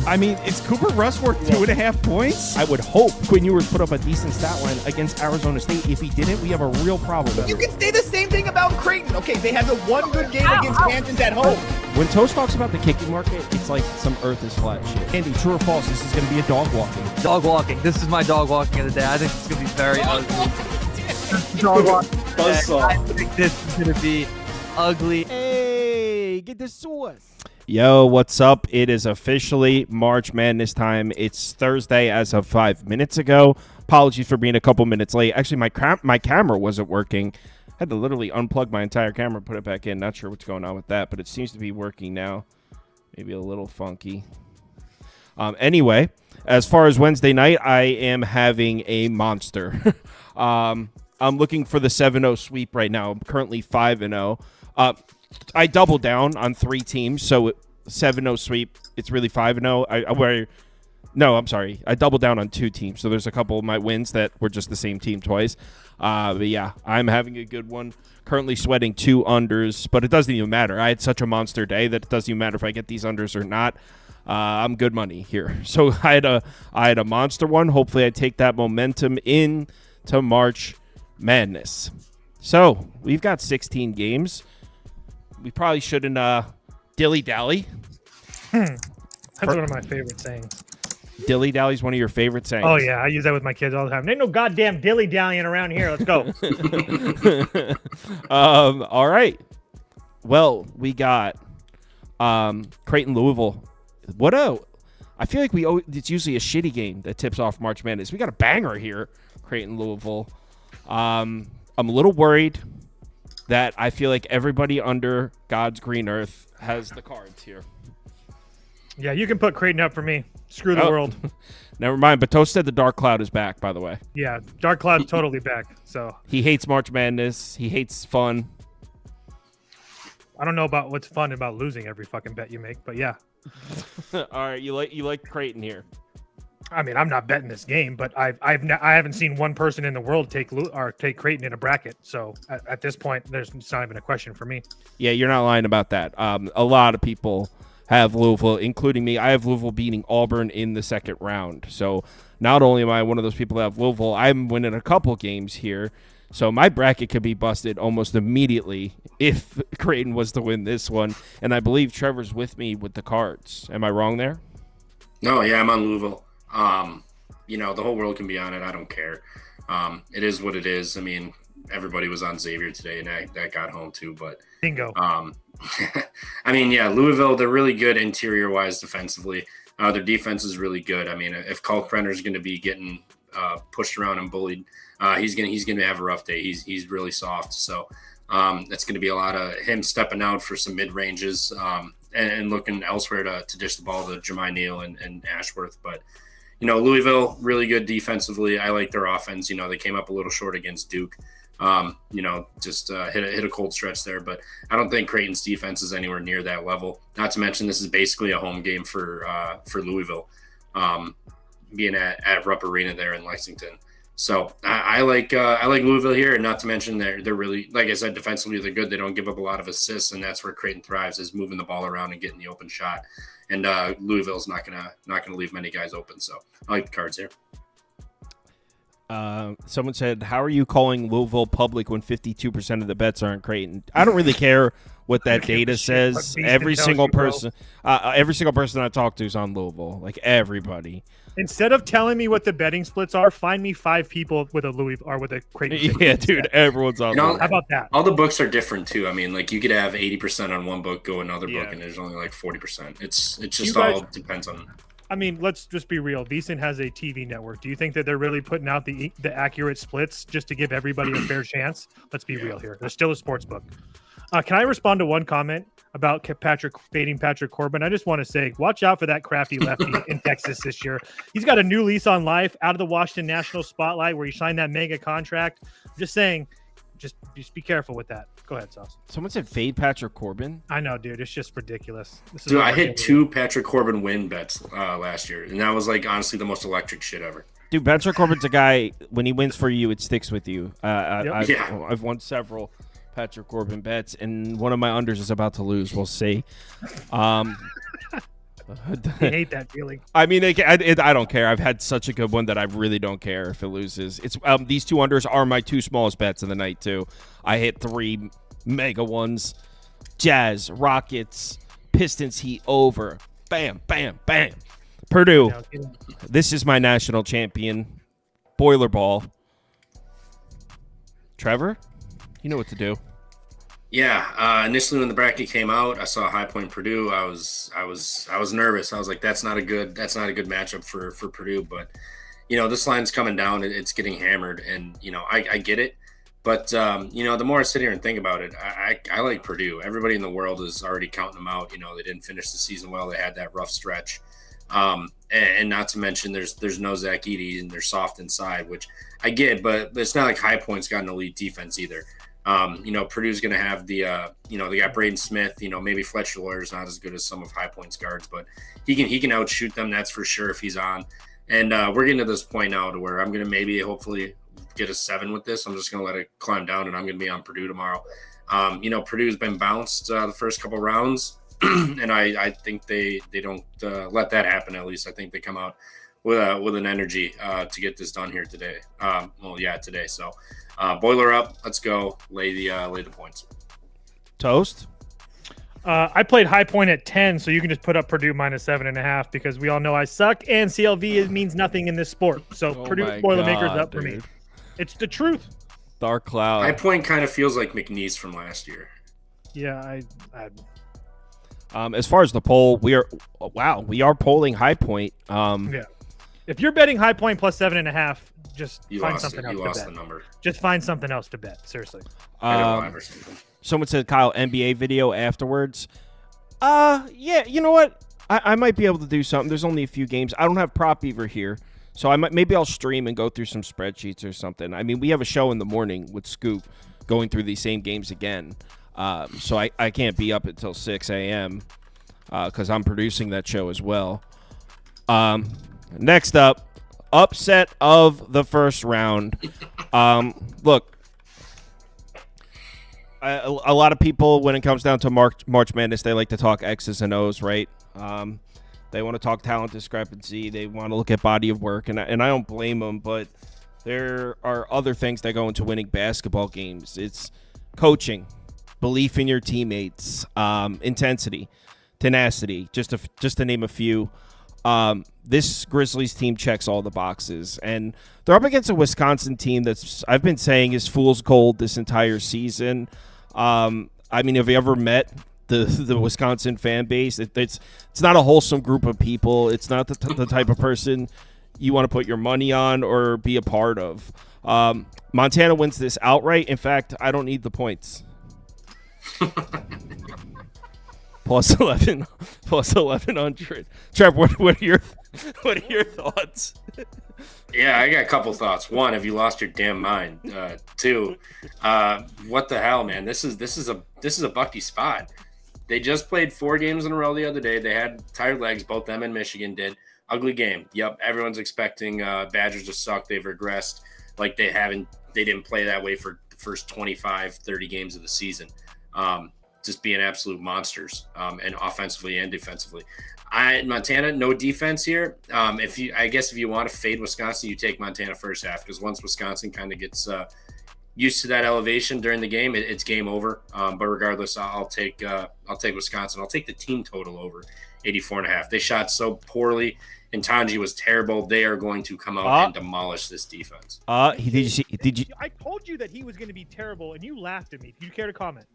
I mean, is Cooper Rush worth 2.5 points? I would hope Quinn Ewers put up a decent stat line against Arizona State. If he didn't, we have a real problem. You can say the same thing about Creighton. Okay, they had the one good game against Kansas at home. When Toast talks about the kicking market, it's like some earth is flat shit. Andy, true or false, this is going to be a dog walking. Dog walking. This is my dog walking of the day. I think it's going to be very ugly. Dog walking. I think this is going to be ugly. Hey, get the sauce. Yo, what's up? It is officially March Madness time. It's Thursday as of 5 minutes ago. Apologies for being a couple minutes late. Actually, my camera wasn't working. I had to literally unplug my entire camera and put it back in. Not sure what's going on with that, but it seems to be working now. Maybe a little funky. Anyway, as far as Wednesday night, I am having a monster. I'm looking for the 7-0 sweep right now. I'm currently 5-0. I doubled down on 3 teams, so 7-0 sweep. It's really 5-0. No, I'm sorry. I doubled down on 2 teams, so there's a couple of my wins that were just the same team twice. But yeah, I'm having a good one. Currently sweating 2 unders, but it doesn't even matter. I had such a monster day that it doesn't even matter if I get these unders or not. I'm good money here. So I had a monster one. Hopefully I take that momentum into March Madness. So we've got 16 games. We probably shouldn't dilly-dally. That's one of my favorite sayings. Dilly-dally is one of your favorite sayings. Oh, yeah. I use that with my kids all the time. Ain't no goddamn dilly-dallying around here. Let's go. All right. Well, we got Creighton, Louisville. I feel like it's usually a shitty game that tips off March Madness. We got a banger here, Creighton, Louisville. I'm a little worried that I feel like everybody under God's green earth has the cards here. Yeah, you can put Creighton up for me. Screw the world. Never mind. But Toast said the Dark Cloud is back, by the way. Yeah, Dark Cloud's totally back. So he hates March Madness. He hates fun. I don't know about what's fun about losing every fucking bet you make, but yeah. All right, you like Creighton here. I mean, I'm not betting this game, but I haven't seen one person in the world take Creighton in a bracket. So at this point, it's not even a question for me. Yeah, you're not lying about that. A lot of people have Louisville, including me. I have Louisville beating Auburn in the second round. So not only am I one of those people that have Louisville, I'm winning a couple games here. So my bracket could be busted almost immediately if Creighton was to win this one. And I believe Trevor's with me with the cards. Am I wrong there? No, yeah, I'm on Louisville. The whole world can be on it. I don't care. It is what it is. I mean, everybody was on Xavier today, and that got home too. But bingo. I mean, yeah, Louisville, they're really good interior-wise defensively. Their defense is really good. I mean, if Kalkbrenner is going to be getting pushed around and bullied, he's gonna have a rough day. He's really soft. So that's going to be a lot of him stepping out for some mid ranges and looking elsewhere to dish the ball to Jemai Neal and Ashworth. But Louisville, really good defensively. I like their offense. They came up a little short against Duke. Just hit a cold stretch there. But I don't think Creighton's defense is anywhere near that level. Not to mention this is basically a home game for Louisville, being at Rupp Arena there in Lexington. So I like Louisville here, and not to mention they're really, like I said, defensively they're good. They don't give up a lot of assists, and that's where Creighton thrives, is moving the ball around and getting the open shot. And Louisville's not gonna leave many guys open. So I like the cards here. Someone said, "How are you calling Louisville public when 52% of the bets are in Creighton?" I don't really care what that data says. Every single person I talk to is on Louisville. Like everybody. Instead of telling me what the betting splits are, find me 5 people with a Louisville or with a Creighton. Yeah, dude, everyone's on. How about that? All the books are different too. I mean, like you could have 80% on one book, go another book, and there's only like 40%. It's just all depends on. I mean, let's just be real. VSiN has a TV network. Do you think that they're really putting out the accurate splits just to give everybody a fair chance? Let's be real here. There's still a sports book. Can I respond to one comment about fading Patrick Corbin? I just want to say, watch out for that crafty lefty in Texas this year. He's got a new lease on life out of the Washington National spotlight where he signed that mega contract. I'm just saying, just be careful with that. Go ahead, Sauce. Someone said fade Patrick Corbin. I know, dude. It's just ridiculous. Dude, I hit 2 Patrick Corbin win bets last year, and that was like honestly the most electric shit ever. Dude, Patrick Corbin's a guy, when he wins for you, it sticks with you. I've won several Patrick Corbin bets, and one of my unders is about to lose. We'll see. I hate that feeling. I mean, I don't care. I've had such a good one that I really don't care if it loses. It's these two unders are my two smallest bets of the night too. I hit 3 mega ones: Jazz, Rockets, Pistons, Heat over. Bam, bam, bam. Purdue. This is my national champion. Boiler ball. Trevor, you know what to do. Yeah, initially when the bracket came out, I saw High Point Purdue. I was nervous. I was like, that's not a good matchup for Purdue. But this line's coming down. It's getting hammered, and I get it. But the more I sit here and think about it, I like Purdue. Everybody in the world is already counting them out. They didn't finish the season well. They had that rough stretch, and not to mention there's no Zach Edey and they're soft inside, which I get. But it's not like High Point's got an elite defense either. Purdue's going to have they got Braden Smith, maybe Fletcher Lawyer's not as good as some of High Point's guards, but he can outshoot them. That's for sure if he's on. And we're getting to this point now to where I'm going to hopefully get a 7 with this. I'm just going to let it climb down and I'm going to be on Purdue tomorrow. Purdue's been bounced the first couple rounds and I think they don't let that happen. At least I think they come out with an energy to get this done here today. Today. So boiler up. Let's go. Lay the points. Toast. I played High Point at 10, so you can just put up Purdue minus 7.5 because we all know I suck and CLV means nothing in this sport. So Purdue Boilermakers up for me. It's the truth. Dark cloud. High Point kind of feels like McNeese from last year. Yeah, as far as the poll, we are polling High Point. Yeah. If you're betting High Point plus 7.5, just find something else to bet. You lost the number. Just find something else to bet. Seriously. Someone said, Kyle, NBA video afterwards. Yeah, you know what? I might be able to do something. There's only a few games. I don't have Prop Beaver here, so maybe I'll stream and go through some spreadsheets or something. I mean, we have a show in the morning with Scoop going through these same games again. So I can't be up until 6 a.m. Because I'm producing that show as well. Next up, upset of the first round. Look, a lot of people, when it comes down to March Madness, they like to talk X's and O's, right? They want to talk talent discrepancy. They want to look at body of work, and I don't blame them, but there are other things that go into winning basketball games. It's coaching, belief in your teammates, intensity, tenacity, just to name a few. This Grizzlies team checks all the boxes, and they're up against a Wisconsin team that's, I've been saying, is fool's gold this entire season. I mean, have you ever met the Wisconsin fan base? It's not a wholesome group of people. It's not the type of person you want to put your money on or be a part of. Montana wins this outright. In fact, I don't need the points. Plus 1100. Trev, what are your thoughts? Yeah, I got a couple thoughts. One, have you lost your damn mind? Two, what the hell, man? This is a Bucky spot. They just played 4 games in a row the other day. They had tired legs, both them and Michigan did. Ugly game. Yep, everyone's expecting Badgers to suck. They've regressed like they didn't play that way for the first 25, 30 games of the season. Just being absolute monsters, and offensively and defensively. Montana, no defense here. If you want to fade Wisconsin, you take Montana first half, because once Wisconsin kind of gets used to that elevation during the game, it's game over. But regardless, I'll take Wisconsin. I'll take the team total over 84.5. They shot so poorly, and Tanji was terrible. They are going to come out and demolish this defense. Did you? I told you that he was going to be terrible, and you laughed at me. Do you care to comment?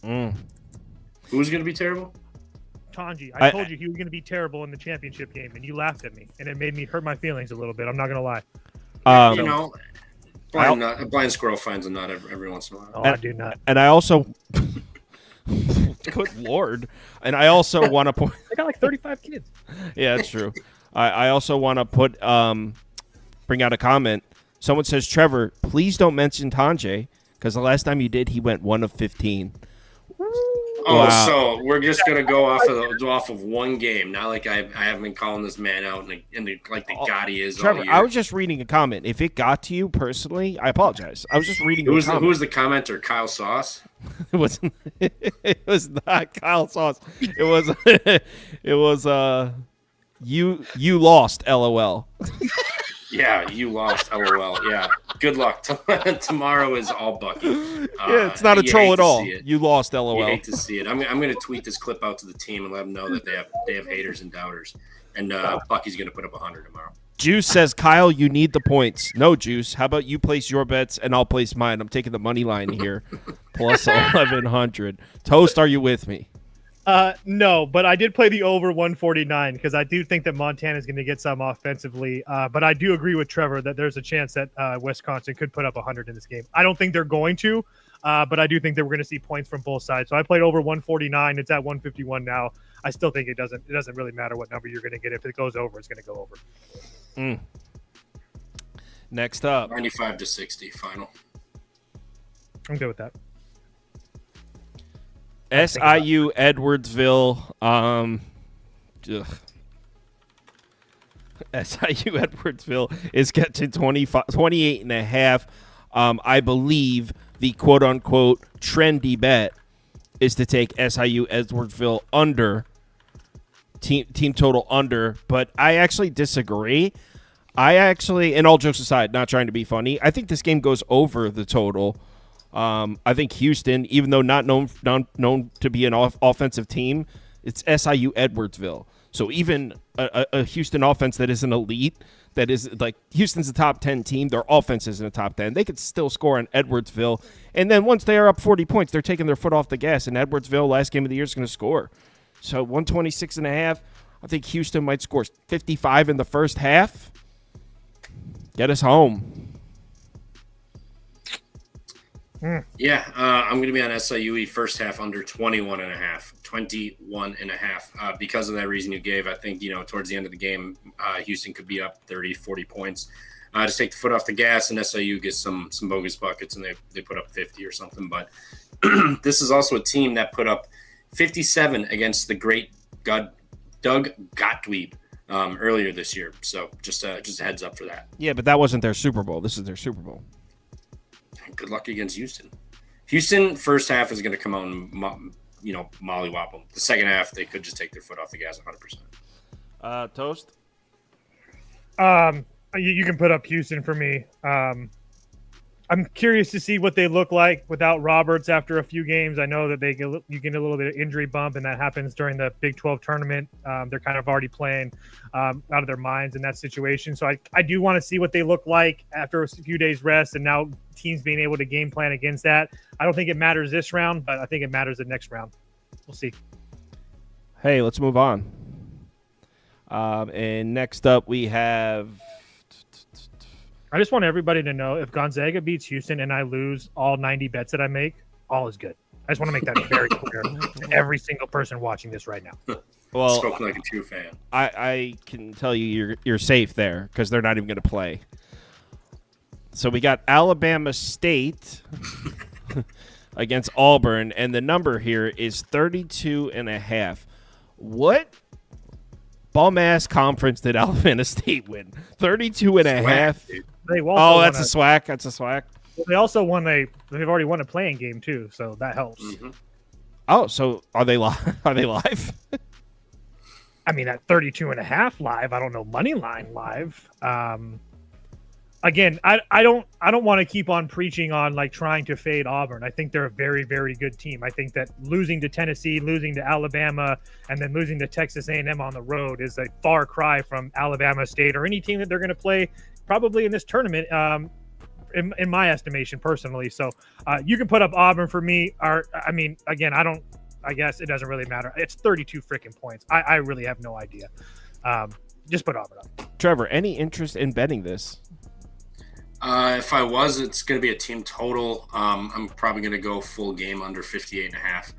Who's going to be terrible? Tanji. I told you he was going to be terrible in the championship game, and you laughed at me, and it made me hurt my feelings a little bit. I'm not going to lie. Blind squirrel finds a nut every once in a while. Oh, I do not. And I also, good Lord, and I also want to point. I got like 35 kids. Yeah, that's true. I also want to bring out a comment. Someone says, Trevor, please don't mention Tanji, because the last time you did, he went 1 of 15. Oh, wow. So we're just gonna go off of one game, not like I haven't been calling this man out like the god he is. Trevor, all year. I was just reading a comment. If it got to you personally, I apologize. I was just reading. Who was the commenter? Kyle Sauce. It was it was not Kyle Sauce. It was you lost, LOL. Yeah, you lost, LOL. Yeah, good luck. Tomorrow is all Bucky. Yeah, it's not a troll at all. You lost, LOL. You hate to see it. I'm going to tweet this clip out to the team and let them know that they have haters and doubters. And Bucky's going to put up 100 tomorrow. Juice says, Kyle, you need the points. No, Juice. How about you place your bets and I'll place mine? I'm taking the money line here. Plus 1,100. Toast, are you with me? No, but I did play the over 149 because I do think that Montana is going to get some offensively. But I do agree with Trevor that there's a chance that Wisconsin could put up 100 in this game. I don't think they're going to, but I do think that we're going to see points from both sides. So I played over 149. It's at 151 now. I still think it doesn't really matter what number you're going to get. If it goes over, it's going to go over. Next up, 95-60 final. I'm good with that. SIU Edwardsville. SIU Edwardsville is getting 28 and a half. I believe the quote unquote trendy bet is to take SIU Edwardsville under team total under, but I actually disagree. And all jokes aside, not trying to be funny, I think this game goes over the total. I think Houston, even though not known to be an offensive team, it's SIU Edwardsville. So even a Houston offense that isn't elite, that is like Houston's a top 10 team, their offense isn't a top 10. They could still score on Edwardsville. And then once they are up 40 points, they're taking their foot off the gas. And Edwardsville, last game of the year, is going to score. So 126.5. I think Houston might score 55 in the first half. Get us home. Yeah, I'm going to be on SIUE first half under 21.5. Because of that reason you gave, I think, towards the end of the game, Houston could be up 30, 40 points. Just take the foot off the gas, and SIU gets some bogus buckets, and they put up 50 or something. But this is also a team that put up 57 against the great Doug Gottlieb earlier this year. So just a heads up for that. Yeah, but that wasn't their Super Bowl. This is their Super Bowl. Good luck against Houston. Houston first half is going to come out and mollywop them. The second half, they could just take their foot off the gas 100%. Toast? You can put up Houston for me. I'm curious to see what they look like without Roberts after a few games. I know that you get a little bit of injury bump, and that happens during the Big 12 tournament. They're kind of already playing out of their minds in that situation. So I do want to see what they look like after a few days rest, and now teams being able to game plan against that. I don't think it matters this round, but I think it matters the next round. We'll see. Hey, let's move on. And next up we have... I just want everybody to know if Gonzaga beats Houston and I lose all 90 bets that I make, all is good. I just want to make that very clear to every single person watching this right now. Well, spoken like a true fan. I can tell you you're safe there because they're not even going to play. So we got Alabama State against Auburn, and the number here is 32.5. What bum-ass conference did Alabama State win? 32.5. That's a SWAC. That's a SWAC. Well, they also won they've already won a playing game too, so that helps. Mm-hmm. Oh, so are they live? Are they live? I mean, at 32.5 live, I don't know money line live. Again, I don't want to keep on preaching on like trying to fade Auburn. I think they're a very, very good team. I think that losing to Tennessee, losing to Alabama, and then losing to Texas A&M on the road is a far cry from Alabama State or any team that they're going to play probably in this tournament, in my estimation personally. So you can put up Auburn for me. Again, I guess it doesn't really matter. It's 32 freaking points. I really have no idea. Just put Auburn up. Trevor, any interest in betting this? If I was, it's going to be a team total. I'm probably going to go full game under 58.5.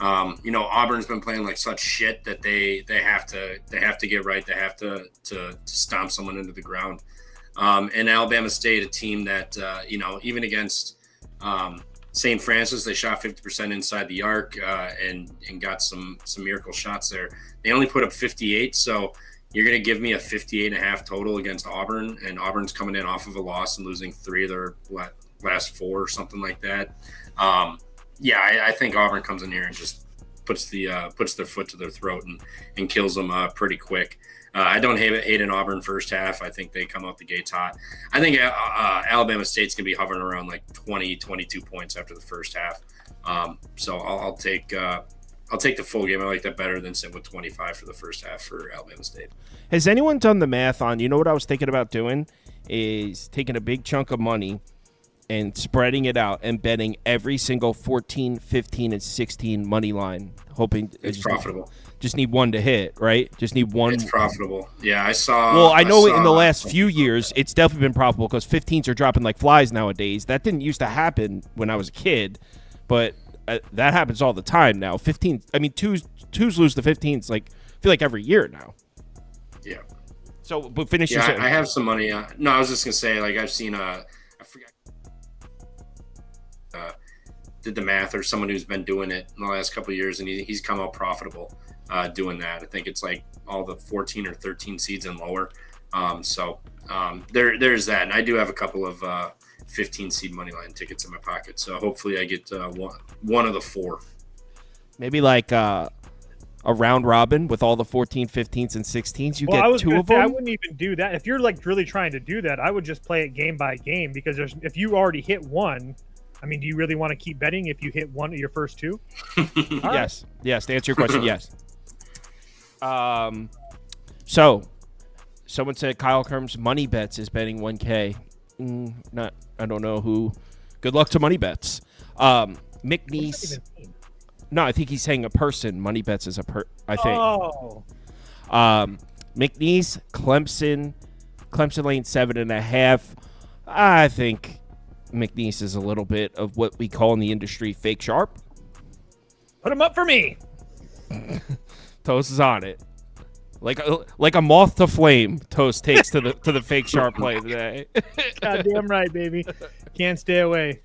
Auburn's been playing like such shit that they have to get right. They have to stomp someone into the ground. And Alabama State, a team that even against St. Francis, they shot 50% inside the arc and got some miracle shots there. They only put up 58, so you're going to give me a 58.5 total against Auburn, and Auburn's coming in off of a loss and losing 3 of their last 4 or something like that. yeah, I think Auburn comes in here and just puts their foot to their throat and kills them pretty quick. I don't hate an Auburn first half. I think they come out the gates hot. I think Alabama State's going to be hovering around like 20, 22 points after the first half. So I'll take the full game. I like that better than sit with 25 for the first half for Alabama State. Has anyone done the math on, you know what I was thinking about doing is taking a big chunk of money and spreading it out and betting every single 14, 15, and 16 money line, hoping it's profitable. Just need one to hit, right? Just need one. It's profitable. Yeah, I saw. Well, I know in the last few years, it's definitely been profitable because 15s are dropping like flies nowadays. That didn't used to happen when I was a kid, but that happens all the time now. 15, I mean, twos lose to 15s like I feel like every year now. Yeah. So, but finish your sentence. I have some money. No, I was just gonna say, like, I've seen I forgot. Did the math, or someone who's been doing it in the last couple of years, and he's come out profitable doing that. I think it's like all the 14 or 13 seeds and lower. There's that, and I do have a couple of 15 seed money line tickets in my pocket. So hopefully I get one of the four. Maybe like a round robin with all the 14, 15s, and 16s. You get two of them. I wouldn't even do that. If you're like really trying to do that, I would just play it game by game, because if you already hit one. I mean, do you really want to keep betting if you hit one of your first two? Yes. Yes. To answer your question, yes. So, someone said Kyle Kirms Money Bets is betting 1K. I don't know who. Good luck to Money Bets. McNeese. No, I think he's saying a person. Money Bets is I think. Oh. McNeese, Clemson lane 7.5. I think McNeese is a little bit of what we call in the industry fake sharp. Put him up for me. Toast is on it. Like a moth to flame, Toast takes to the fake sharp play today. Goddamn right, baby. Can't stay away.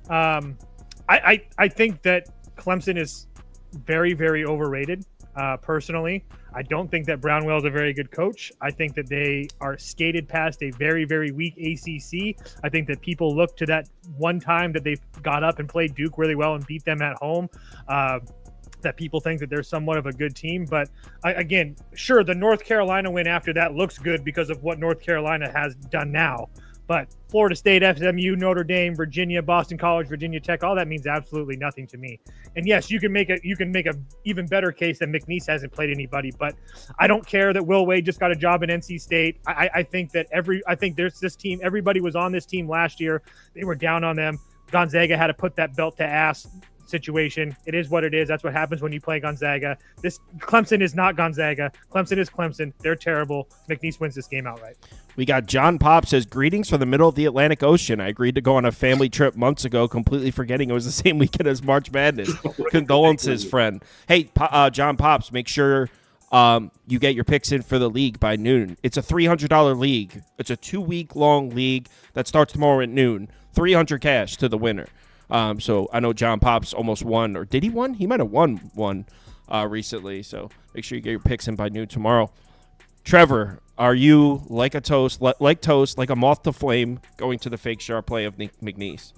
I think that Clemson is very, very overrated. Personally, I don't think that Brownwell is a very good coach. I think that they are skated past a very, very weak ACC. I think that people look to that one time that they got up and played Duke really well and beat them at home. That people think that they're somewhat of a good team. But again, sure, the North Carolina win after that looks good because of what North Carolina has done now. But Florida State, SMU, Notre Dame, Virginia, Boston College, Virginia Tech, all that means absolutely nothing to me. And yes, you can make a even better case that McNeese hasn't played anybody. But I don't care that Will Wade just got a job in NC State. I think that there's this team. Everybody was on this team last year. They were down on them. Gonzaga had to put that belt to ass situation. It is what it is. That's what happens when you play Gonzaga. This Clemson is not Gonzaga. Clemson is Clemson. They're terrible. McNeese wins this game outright. We got John Pop says, greetings from the middle of the Atlantic Ocean. I agreed to go on a family trip months ago, completely forgetting it was the same weekend as March Madness. Condolences, friend. Hey, John Pops, make sure you get your picks in for the league by noon. It's a $300 league. It's a 2-week-long league that starts tomorrow at noon. $300 cash to the winner. So I know John Pops almost won, or did he won? He might have won one recently. So make sure you get your picks in by noon tomorrow. Trevor, are you like a Toast, like a moth to flame, going to the fake sharp play of McNeese?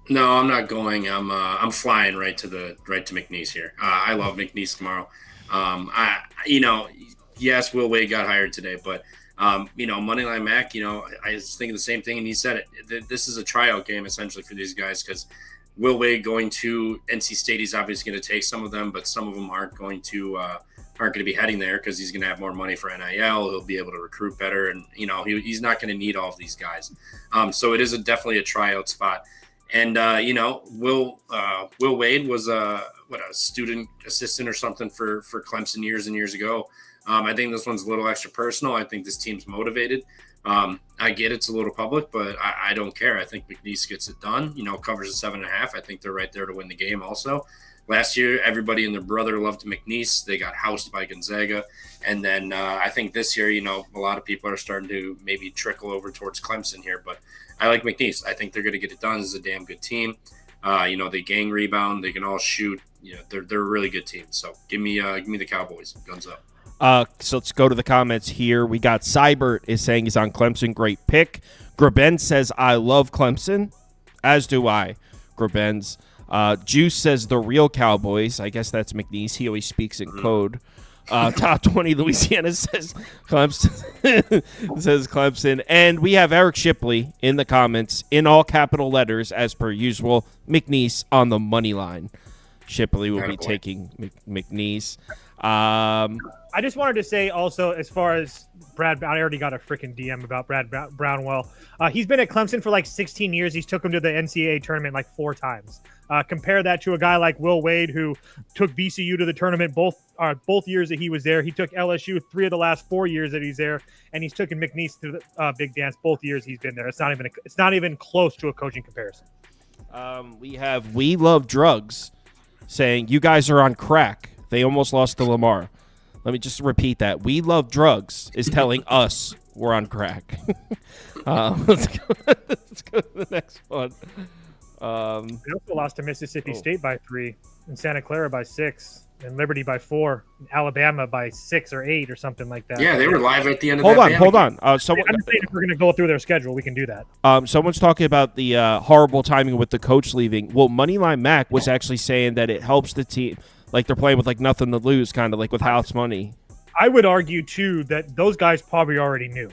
No, I'm not going. I'm flying right to McNeese here. I love McNeese tomorrow. Yes, Will Wade got hired today, but Moneyline Mac, I was thinking the same thing, and he said it. This is a tryout game essentially for these guys, because Will Wade going to NC State, he's obviously going to take some of them, but some of them aren't going to be heading there because he's going to have more money for NIL. He'll be able to recruit better, and he's not going to need all of these guys. So it is definitely a tryout spot. And Will Wade was a student assistant or something for Clemson years and years ago. I think this one's a little extra personal. I think this team's motivated. I get it's a little public, but I don't care. I think McNeese gets it done. Covers a 7.5. I think they're right there to win the game also. Last year, everybody and their brother loved McNeese. They got housed by Gonzaga. And then I think this year, a lot of people are starting to maybe trickle over towards Clemson here. But I like McNeese. I think they're going to get it done. This is a damn good team. They gang rebound. They can all shoot. They're a really good team. So give me the Cowboys. Guns up. So let's go to the comments here. We got Cybert is saying he's on Clemson. Great pick. Graben says, I love Clemson, as do I. Grabenz. Juice says the real Cowboys. I guess that's McNeese. He always speaks in code. Top 20 Louisiana says Clemson. Says Clemson. And we have Eric Shipley in the comments in all capital letters as per usual. McNeese on the money line. Shipley will be taking McNeese. I just wanted to say also, as far as Brad, I already got a freaking DM about Brad Brownwell. He's been at Clemson for like 16 years. He's took him to the NCAA tournament like 4 times. Compare that to a guy like Will Wade, who took VCU to the tournament both years that he was there. He took LSU 3 of the last 4 years that he's there, and he's taken McNeese to the Big Dance both years he's been there. It's not even close to a coaching comparison. We have We Love Drugs saying you guys are on crack. They almost lost to Lamar. Let me just repeat that. We Love Drugs is telling us we're on crack. Let's go to the next one. They also lost to Mississippi State by 3, and Santa Clara by 6, and Liberty by 4, and Alabama by 6 or 8 or something like that. Yeah, they were live at the end of Hold that. Hold on. I'm just saying if we're going to go through their schedule, we can do that. Someone's talking about the horrible timing with the coach leaving. Well, Moneyline Mac was actually saying that it helps the team. Like they're playing with like nothing to lose, kind of like with house money. I would argue too that those guys probably already knew.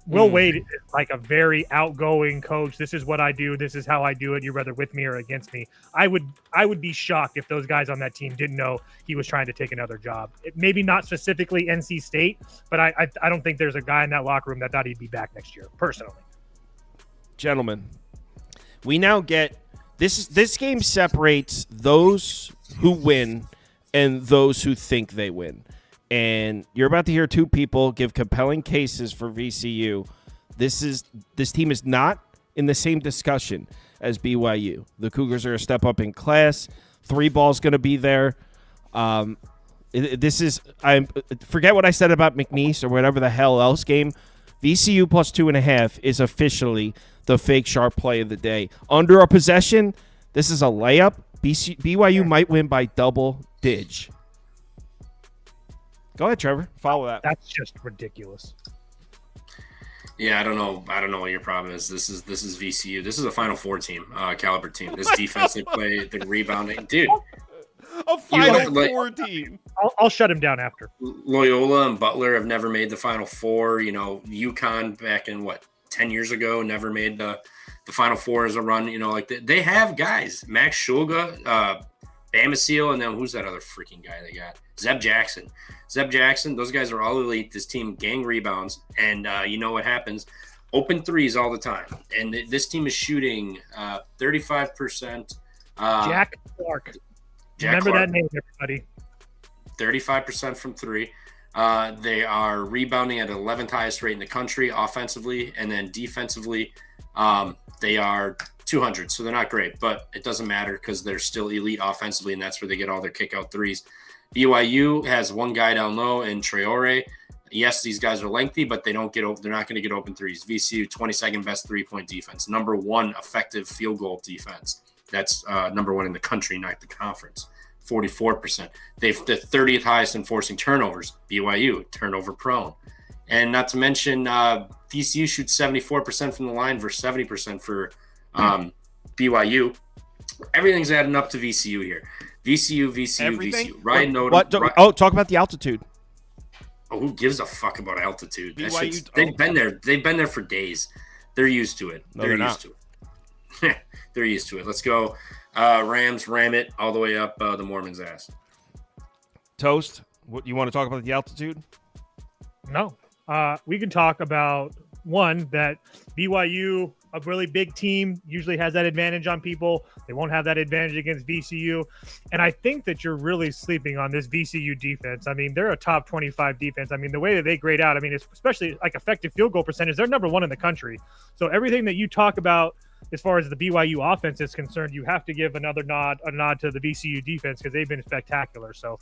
Will Wade is like a very outgoing coach. This is what I do. This is how I do it. You're either with me or against me. I would be shocked if those guys on that team didn't know he was trying to take another job. Maybe not specifically NC State, but I don't think there's a guy in that locker room that thought he'd be back next year. Personally, gentlemen, we now get this game separates those who win and those who think they win. And you're about to hear 2 people give compelling cases for VCU. This team is not in the same discussion as BYU. The Cougars are a step up in class. 3 ball's going to be there. I forget what I said about McNeese or whatever the hell else game. VCU plus 2.5 is officially the fake sharp play of the day. Under a possession, this is a layup. BYU might win by double dig. Go ahead, Trevor. Follow that. That's just ridiculous. Yeah, I don't know what your problem is. This is VCU. This is a Final Four team, caliber team. This defense they play, the rebounding, dude. A Final Four team. I'll shut him down after. Loyola and Butler have never made the Final Four. You know, UConn back in 10 years ago never made the Final Four as a run. You know, like they have guys. Max Shulga, Bamasil, and then who's that other freaking guy they got? Zeb Jackson. Those guys are all elite. This team gang rebounds, and you know what happens? Open threes all the time. And this team is shooting 35%. Jack Clark. Remember that name, everybody. 35% from 3. They are rebounding at 11th highest rate in the country offensively, and then defensively, they are 200. So they're not great, but it doesn't matter because they're still elite offensively, and that's where they get all their kick-out threes. BYU has one guy down low in Traore. Yes, these guys are lengthy, but they're not going to get open threes. VCU, 22nd best three-point defense. Number 1 effective field goal defense. That's number 1 in the country, not the conference. 44%. They've the 30th highest in forcing turnovers. BYU, turnover prone. And not to mention, VCU shoots 74% from the line versus 70% for BYU. Everything's adding up to VCU here. VCU. Ryan Noda. Talk about the altitude. Oh, who gives a fuck about altitude? They've been there. They've been there for days. They're used to it. They're used to it. They're used to it. Let's go. Rams ram it all the way up the Mormons' ass. Toast. What you want to talk about the altitude? No. We can talk about one that BYU, a really big team, usually has that advantage on people. They won't have that advantage against VCU. And I think that you're really sleeping on this VCU defense. I mean, they're a top 25 defense. I mean, the way that they grade out, I mean, especially like effective field goal percentage, they're number 1 in the country. So everything that you talk about as far as the BYU offense is concerned, you have to give a nod to the VCU defense because they've been spectacular. So,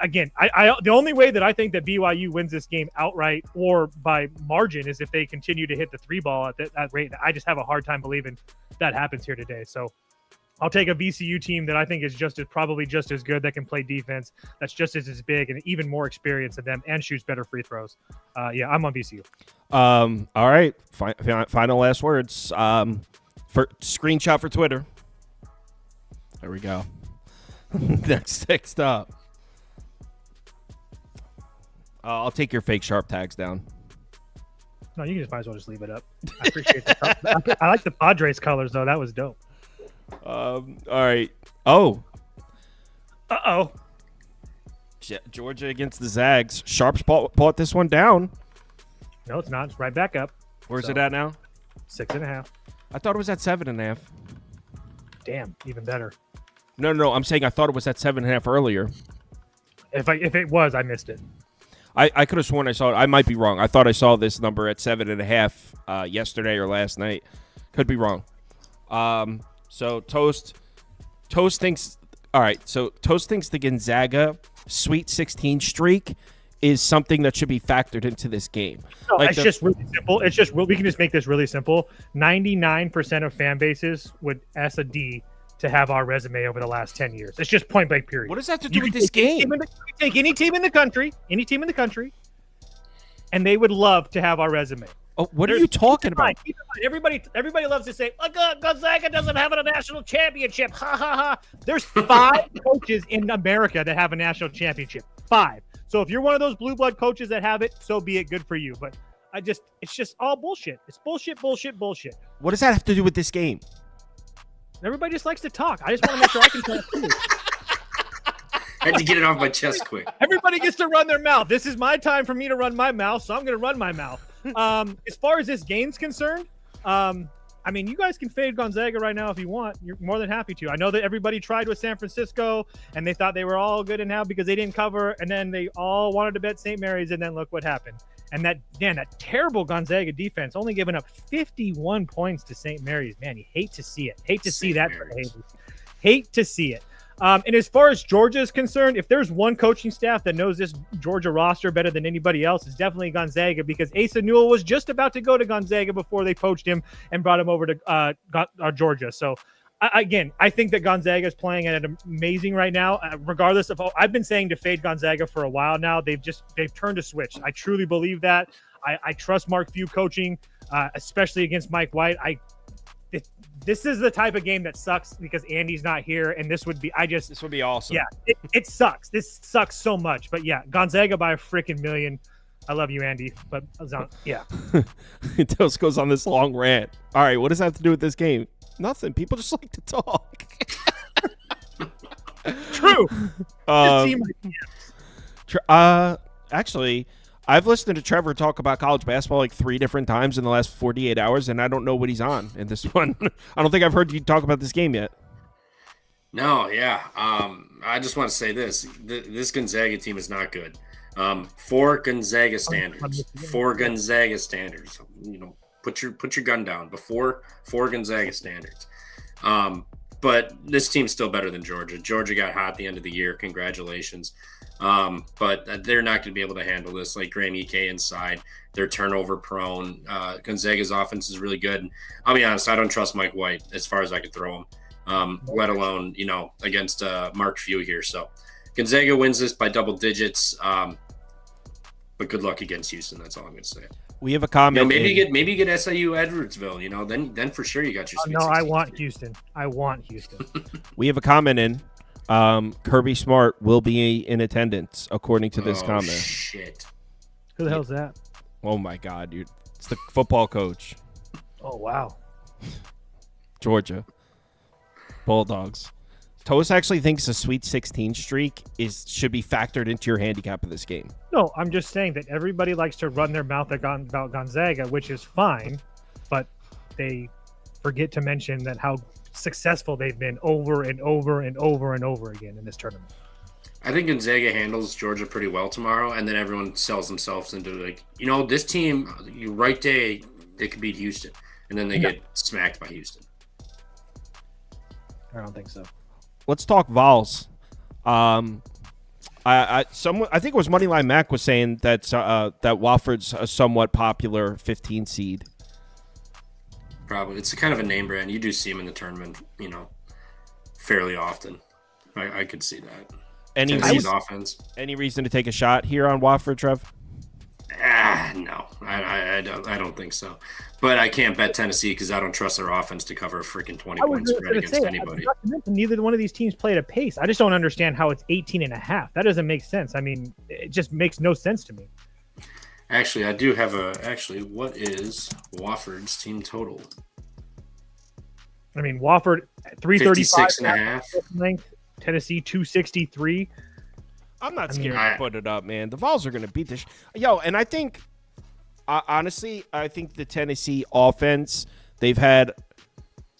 again, the only way that I think that BYU wins this game outright or by margin is if they continue to hit the 3 ball at that rate. I just have a hard time believing that happens here today. So I'll take a VCU team that I think is probably just as good, that can play defense, that's just as big and even more experienced than them and shoots better free throws. Yeah, I'm on VCU. All right. Final last words. For screenshot for Twitter. There we go. Next up. I'll take your fake sharp tags down. No, you might as well just leave it up. I appreciate the I like the Padres colors, though. That was dope. All right. Oh. Uh-oh. Georgia against the Zags. Sharps bought this one down. No, it's not. It's right back up. Where's it at now? 6.5. I thought it was at 7.5. Damn, even better. No. I'm saying I thought it was at 7.5 earlier. If it was, I missed it. I could have sworn I saw it. I might be wrong. I thought I saw this number at 7.5 yesterday or last night. Could be wrong. So Toast thinks. All right. So Toast thinks the Gonzaga Sweet 16 streak is something that should be factored into this game. No, it's just really simple. It's just we can just make this really simple. 99% of fan bases would ask a D to have our resume over the last 10 years. It's just point blank period. What does that have to do with this game? You can take any team in the country, and they would love to have our resume. Oh, what are you talking about? Keep in mind, everybody loves to say, Gonzaga doesn't have a national championship. Ha, ha, ha. There's 5 coaches in America that have a national championship. 5. So if you're one of those blue blood coaches that have it, so be it. Good for you. But it's just all bullshit. It's bullshit. What does that have to do with this game? Everybody just likes to talk. I just want to make sure I can talk too. I had to get it off my chest quick. Everybody gets to run their mouth. This is my time for me to run my mouth, so I'm going to run my mouth. As far as this game's concerned, I mean, you guys can fade Gonzaga right now if you want. You're more than happy to. I know that everybody tried with San Francisco, and they thought they were all good and now because they didn't cover, and then they all wanted to bet St. Mary's, and then look what happened. And that terrible Gonzaga defense only giving up 51 points to St. Mary's. Man, you hate to see it. Hate to see that. Hate to see it. And as far as Georgia is concerned, if there's one coaching staff that knows this Georgia roster better than anybody else, it's definitely Gonzaga, because Asa Newell was just about to go to Gonzaga before they poached him and brought him over to Georgia. So, I think that Gonzaga is playing at an amazing right now, regardless of I've been saying to fade Gonzaga for a while now. They've turned a switch. I truly believe that. I trust Mark Few coaching, especially against Mike White. This is the type of game that sucks because Andy's not here, and this would be awesome. Yeah, it sucks. This sucks so much, but yeah, Gonzaga by a freaking million. I love you, Andy, but yeah. Toast goes on this long rant. All right, what does that have to do with this game? Nothing. People just like to talk. True. Actually, I've listened to Trevor talk about college basketball like 3 different times in the last 48 hours, and I don't know what he's on in this one. I don't think I've heard you talk about this game yet. No, yeah. I just want to say this. This Gonzaga team is not good. For Gonzaga standards. You know, put your gun down before for Gonzaga standards. But this team's still better than Georgia. Georgia got hot at the end of the year. Congratulations. But they're not going to be able to handle this. Like Graham Ike inside, they're turnover prone. Gonzaga's offense is really good. I'll be honest, I don't trust Mike White as far as I could throw him, let alone, against Mark Few here. So Gonzaga wins this by double digits. But good luck against Houston. That's all I'm going to say. We have a comment. Maybe you get SIU Edwardsville. Then for sure you got your Sweet 16. I want Houston. We have a comment in. Kirby Smart will be in attendance, according to this comment. Shit. Who the hell's that? Oh my God, dude! It's the football coach. Oh wow. Georgia Bulldogs. Toast actually thinks a Sweet 16 streak should be factored into your handicap of this game. No, I'm just saying that everybody likes to run their mouth about Gonzaga, which is fine, but they forget to mention that how successful they've been over and over and over and over again in this tournament. I think Gonzaga handles Georgia pretty well tomorrow, and then everyone sells themselves into this team, right day, they could beat Houston, and then they get smacked by Houston. I don't think so. Let's talk Vols. I think it was Moneyline Mac was saying that that Wofford's a somewhat popular 15 seed. Probably. It's a kind of a name brand. You do see him in the tournament, fairly often. I could see that. Any reason to take a shot here on Wofford, Trev? No, I don't think so. But I can't bet Tennessee because I don't trust their offense to cover a freaking 20-point spread against anybody. Neither one of these teams play at a pace. I just don't understand how it's 18.5. That doesn't make sense. I mean, it just makes no sense to me. Actually, I do have what is Wofford's team total? I mean, Wofford 335 56.5. length, Tennessee 263. I'm not scared to put it up, man. The Vols are going to beat this. And I think, honestly, I think the Tennessee offense, they've had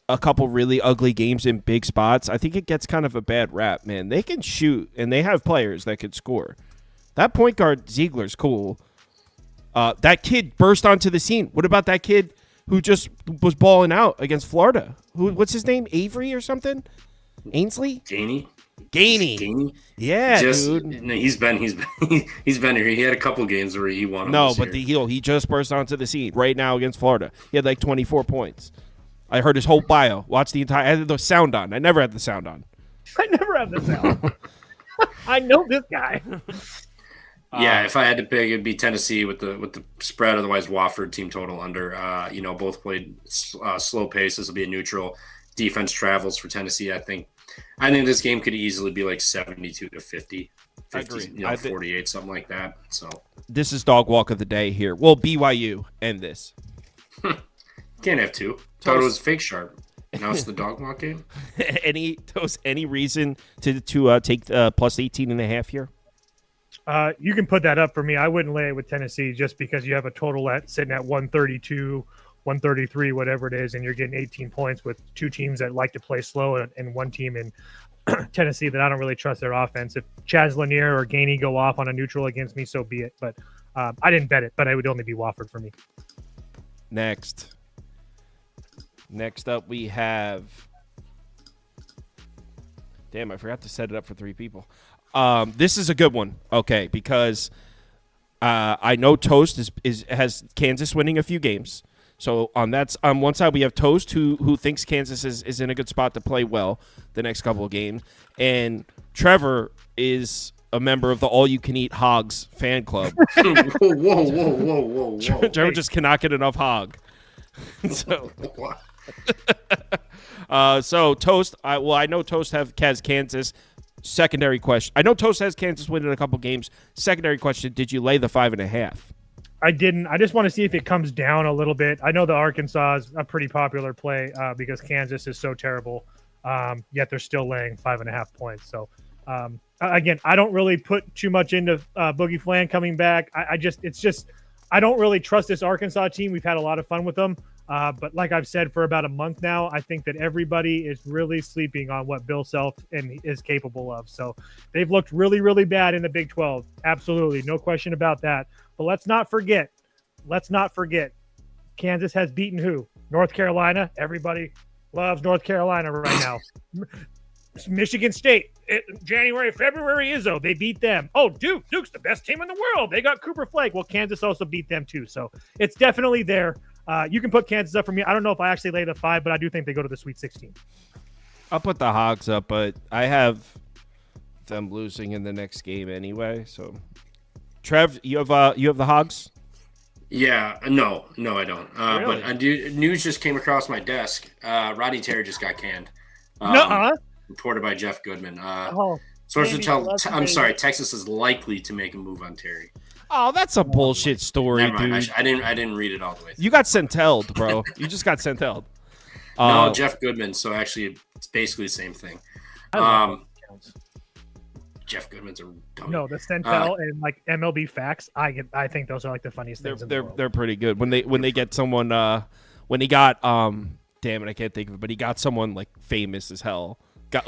a couple really ugly games in big spots. I think it gets kind of a bad rap, man. They can shoot, and they have players that could score. That point guard, Ziegler's cool. That kid burst onto the scene. What about that kid who just was balling out against Florida? What's his name? Avery or something? Ainsley? Gainey. Yeah, dude. No, he's been here. He had a couple games where he won. No, but he just burst onto the scene right now against Florida. He had like 24 points. I heard his whole bio. Watched the entire. I had the sound on. I never had the sound on. I never have the sound. I know this guy. Yeah, if I had to pick, it'd be Tennessee with the spread. Otherwise, Wofford team total under. Both played slow pace. This will be a neutral. Defense travels for Tennessee. I think this game could easily be like 72-50. 50, 48, something like that. So this is dog walk of the day here. Well, BYU and this. Can't have two. Thought it was fake sharp. Now it's the dog walk game. any reason to take plus 18.5 here? You can put that up for me. I wouldn't lay it with Tennessee just because you have a total sitting at 132, 133, whatever it is, and you're getting 18 points with two teams that like to play slow and one team in Tennessee that I don't really trust their offense. If Chaz Lanier or Gainey go off on a neutral against me, so be it. But I didn't bet it, but it would only be Wofford for me. Next up, we have. Damn, I forgot to set it up for three people. This is a good one, okay, because I know Toast has Kansas winning a few games. So on one side we have Toast who thinks Kansas is in a good spot to play well the next couple of games, and Trevor is a member of the All You Can Eat Hogs fan club. Whoa. Trevor just cannot get enough hog. So Toast, I know Toast has Kansas. Secondary question. I know Toast has Kansas winning a couple games. Secondary question, did you lay the 5.5? I didn't. I just want to see if it comes down a little bit. I know the Arkansas is a pretty popular play because Kansas is so terrible, yet they're still laying 5.5 points. So, again, I don't really put too much into Boogie Flan coming back. I don't really trust this Arkansas team. We've had a lot of fun with them. But like I've said for about a month now, I think that everybody is really sleeping on what Bill Self is capable of. So they've looked really, really bad in the Big 12. Absolutely. No question about that. But let's not forget, Kansas has beaten who? North Carolina. Everybody loves North Carolina right now. Michigan State, January, February, Izzo, they beat them. Oh, Duke's the best team in the world. They got Cooper Flake. Well, Kansas also beat them too. So it's definitely there. You can put Kansas up for me. I don't know if I actually lay the 5, but I do think they go to the Sweet 16. I'll put the Hogs up, but I have them losing in the next game anyway. So, Trev, you have the Hogs? Yeah, no, I don't. Really? But I do. News just came across my desk. Roddy Terry just got canned. Reported by Jeff Goodman. Sources tell. I'm sorry. Texas is likely to make a move on Terry. Oh, that's a bullshit story, Never mind. dude. I didn't read it all the way through. You got sentelled, bro. You just got sentelled. No, Jeff Goodman. So actually, it's basically the same thing. Jeff Goodman's a dummy. No, the Centel and like MLB Facts. I think those are like the funniest things. They're pretty good when they get someone. When he got damn it, I can't think of it, but he got someone like famous as hell.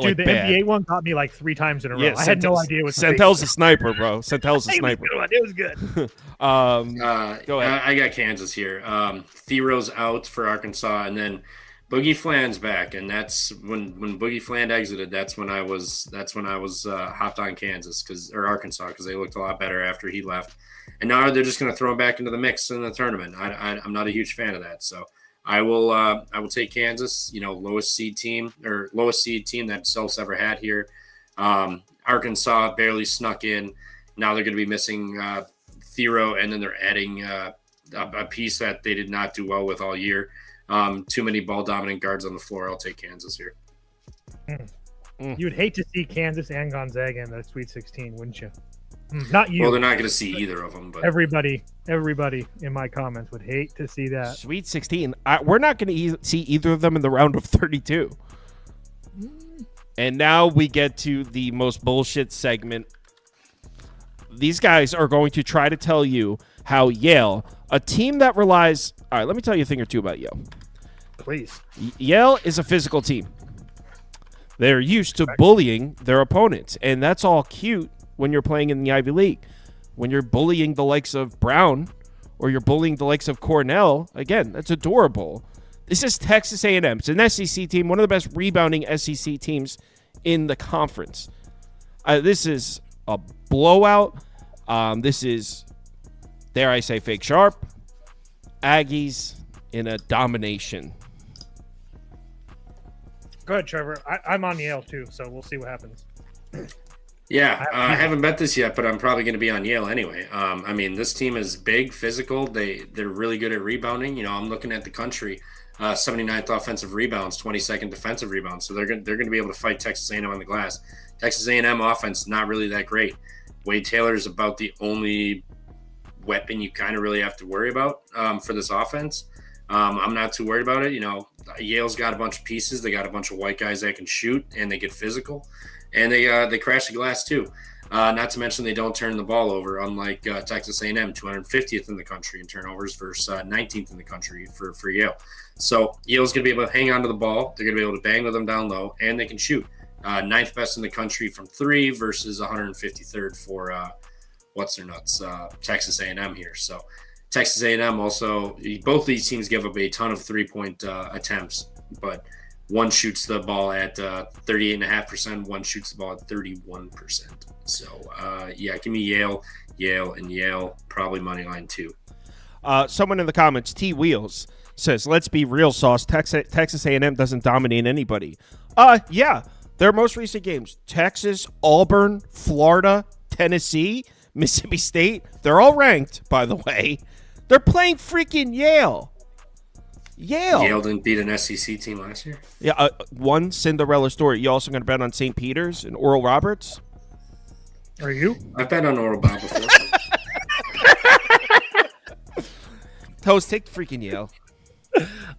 Dude, the NBA one got me like 3 times in a row. Yeah, I had no idea what Sentel's a sniper, bro. Sentel's a sniper. It was good. Go ahead. I got Kansas here. Thero's out for Arkansas, and then Boogie Flan's back, and that's when Boogie Flan exited. That's when I was hopped on Kansas or Arkansas because they looked a lot better after he left, and now they're just going to throw him back into the mix in the tournament. I'm not a huge fan of that, so. I will take Kansas, lowest seed team that Self's ever had here. Arkansas barely snuck in. Now they're going to be missing Thero, and then they're adding a piece that they did not do well with all year. Too many ball-dominant guards on the floor. I'll take Kansas here. You'd hate to see Kansas and Gonzaga in the Sweet 16, wouldn't you? Not you. Well, they're not going to see either of them. But everybody in my comments would hate to see that. Sweet 16. We're not going to see either of them in the round of 32. And now we get to the most bullshit segment. These guys are going to try to tell you how Yale, a team that relies... All right, let me tell you a thing or two about Yale. Please. Yale is a physical team. They're used to bullying their opponents, and that's all cute when you're playing in the Ivy League. When you're bullying the likes of Brown or you're bullying the likes of Cornell, again, that's adorable. This is Texas A&M. It's an SEC team, one of the best rebounding SEC teams in the conference. This is a blowout. This is, dare I say, fake sharp. Aggies in a domination. Go ahead, Trevor. I'm on Yale too, so we'll see what happens. Yeah, I haven't bet this yet, but I'm probably going to be on Yale anyway. I mean, this team is big, physical. They're really good at rebounding. You know, I'm looking at the country, 79th offensive rebounds, 22nd defensive rebounds. So they're going to be able to fight Texas A&M on the glass. Texas A&M offense not really that great. Wade Taylor is about the only weapon you kind of really have to worry about for this offense. I'm not too worried about it. You know, Yale's got a bunch of pieces. They got a bunch of white guys that can shoot, and they get physical. And they crash the glass too. Not to mention they don't turn the ball over, unlike Texas A&M, 250th in the country in turnovers versus 19th in the country for Yale. So Yale's going to be able to hang on to the ball. They're going to be able to bang with them down low, and they can shoot. Ninth best in the country from three versus 153rd for Texas A&M here. So Texas A&M also, both of these teams give up a ton of three-point attempts, but one shoots the ball at 38.5%. One shoots the ball at 31%. So, give me Yale, and Yale, probably money line too. Someone in the comments, T Wheels, says, let's be real, Sauce. Texas A&M doesn't dominate anybody. Yeah, their most recent games, Texas, Auburn, Florida, Tennessee, Mississippi State, they're all ranked, by the way. They're playing freaking Yale. Yale didn't beat an SEC team last year? Yeah, one Cinderella story. You also going to bet on St. Peter's and Oral Roberts? Are you? I've bet on Oral Bob before. Toast, take freaking Yale.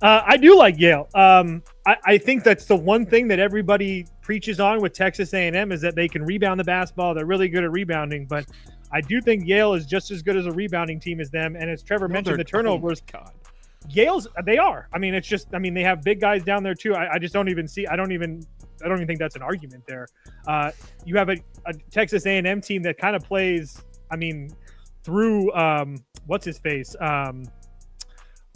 I do like Yale. I think that's the one thing that everybody preaches on with Texas A&M is that they can rebound the basketball. They're really good at rebounding, but I do think Yale is just as good as a rebounding team as them. And as Trevor mentioned, the turnovers. Oh my God. They are. I mean, it's just. I mean, they have big guys down there too. I just don't even see. I don't even think that's an argument there. You have a Texas A&M team that kind of plays. I mean, through what's his face.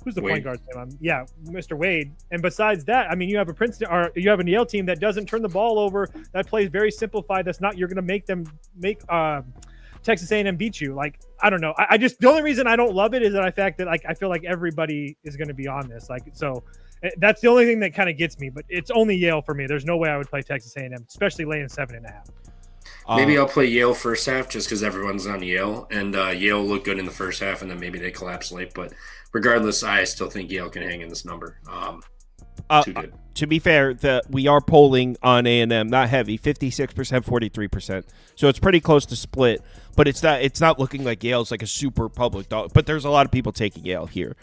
Who's the point guard? Yeah, Mr. Wade. And besides that, I mean, you have a Princeton or you have a Yale team that doesn't turn the ball over. That plays very simplified. That's not. You're going to make Texas A&M beat you. Like, I don't know. I just, the only reason I don't love it is the fact that like I feel like everybody is going to be on this. Like, so that's the only thing that kind of gets me. But it's only Yale for me. There's no way I would play Texas A&M, especially laying 7.5. Maybe I'll play Yale first half just because everyone's on Yale, and Yale looked good in the first half, and then maybe they collapse late. But regardless, I still think Yale can hang in this number. Too good. To be fair, we are polling on A&M, not heavy, 56%, 43%. So it's pretty close to split, but it's not looking like Yale's like a super public dog. But there's a lot of people taking Yale here.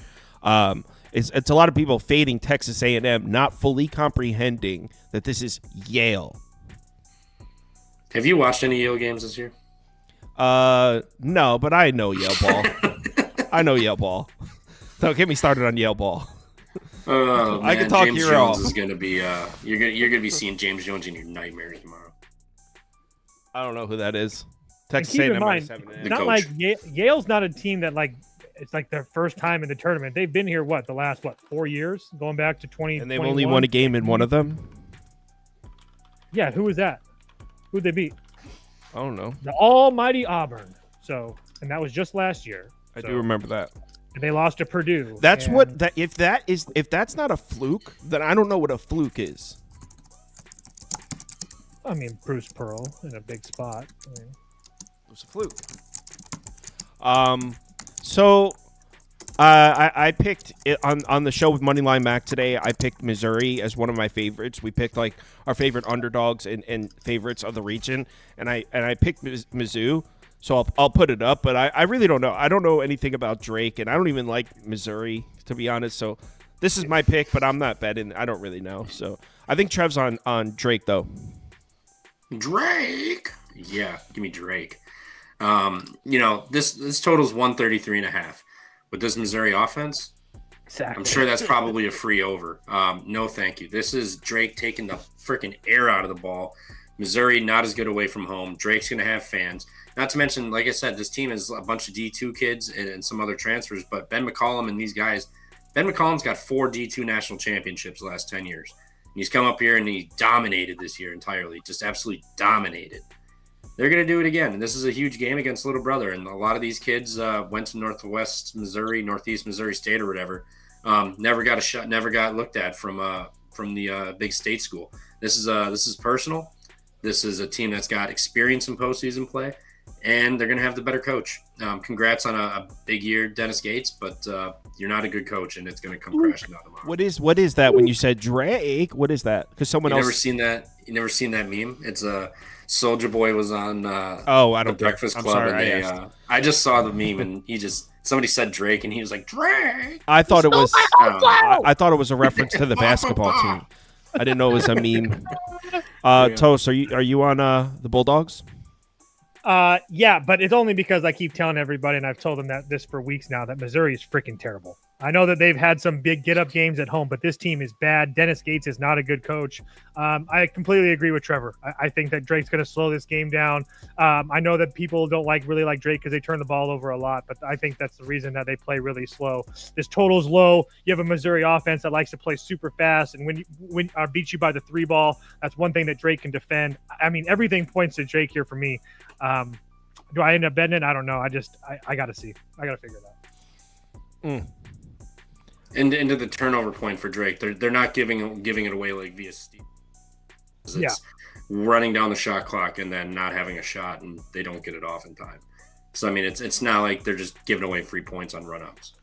It's a lot of people fading Texas A&M, not fully comprehending that this is Yale. Have you watched any Yale games this year? No, but I know Yale ball. I know Yale ball. Don't get me started on Yale ball. Oh, man. I can talk James your Jones off. is going to be you're going to be seeing James Jones in your nightmares tomorrow. I don't know who that is. Texas A&M. Keep in mind, not like Yale's not a team that like it's like their first time in the tournament. They've been here the last 4 years, going back to 20. And they've only won a game in one of them. Yeah, who was that? Who'd they beat? I don't know. The almighty Auburn. So, and that was just last year. I do remember that. And they lost to Purdue. That's if that's not a fluke, then I don't know what a fluke is. I mean, Bruce Pearl in a big spot. It was a fluke. So I picked it on the show with Moneyline Mac today. I picked Missouri as one of my favorites. We picked like our favorite underdogs and favorites of the region, and I picked Mizzou. So I'll put it up, but I really don't know. I don't know anything about Drake, and I don't even like Missouri, to be honest. So this is my pick, but I'm not betting. I don't really know. So I think Trev's on Drake, though. Drake? Yeah, give me Drake. This total's 133.5. With this Missouri offense, Exactly. I'm sure that's probably a free over. No, thank you. This is Drake taking the freaking air out of the ball. Missouri not as good away from home. Drake's going to have fans. Not to mention, like I said, this team is a bunch of D2 kids and some other transfers, but Ben McCollum and these guys, Ben McCollum's got 4 D2 national championships the last 10 years. And he's come up here and he dominated this year entirely, just absolutely dominated. They're going to do it again, and this is a huge game against Little Brother, and a lot of these kids went to Northwest Missouri, Northeast Missouri State or whatever, never got a shot, never got looked at from the big state school. This is personal. This is a team that's got experience in postseason play, and they're going to have the better coach. Congrats on a big year, Dennis Gates, but you're not a good coach, and it's going to come crashing down tomorrow. What is that when you said Drake? What is that? Because someone else. You never seen that meme? It's a Soldier Boy was on the Breakfast Club, sorry, and I just saw the meme, and somebody said Drake, and he was like Drake. I thought it was I thought it was a reference to the basketball team. I didn't know it was a meme. Toast, are you on the Bulldogs? Yeah, but it's only because I keep telling everybody, and I've told them this for weeks now, that Missouri is freaking terrible. I know that they've had some big get-up games at home, but this team is bad. Dennis Gates is not a good coach. I completely agree with Trevor. I think that Drake's going to slow this game down. I know that people don't really like Drake because they turn the ball over a lot, but I think that's the reason that they play really slow. This total's low. You have a Missouri offense that likes to play super fast, and when beat you by the 3 ball, that's one thing that Drake can defend. I mean, everything points to Drake here for me. Do I end up betting it? I don't know. I got to see. I got to figure it out. And into the turnover point for Drake, they're not giving it away like via Steve. It's running down the shot clock and then not having a shot, and they don't get it off in time. So I mean, it's not like they're just giving away free points on run-ups.